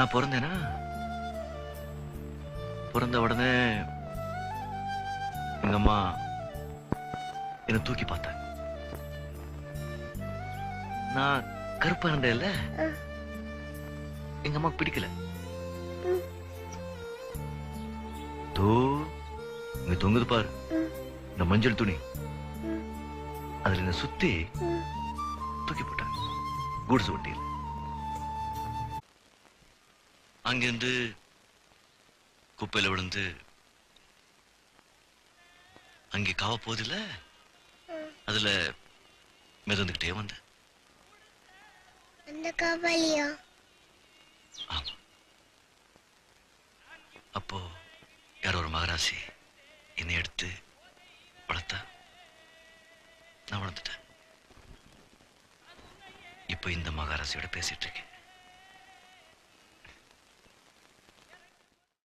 நான் பிறந்தேனா பிறந்த உடனே எங்க அம்மா என்ன தூக்கி பார்த்தாங்க. நான் கருப்பா இருந்தேன்ல, எங்க அம்மாக்கு பிடிக்கல. தோ இங்க தொங்குது பாரு இந்த மஞ்சள் துணி, அதுல என்ன சுத்தி தூக்கி போட்டாங்க கூடுசு ஒட்டியில். அங்கிருந்து குப்பையில விழுந்து அங்கே காவ போதில்ல, அதுல மிதந்துகிட்டே வந்தேன். அந்த காவாலியா? ஆமா. அப்போ யாரோ ஒரு மகராசி என்னை எடுத்து வளர்த்தா, நான் வளர்ந்துட்டேன். இப்போ இந்த மகாராசியோட பேசிட்டு இருக்கேன்.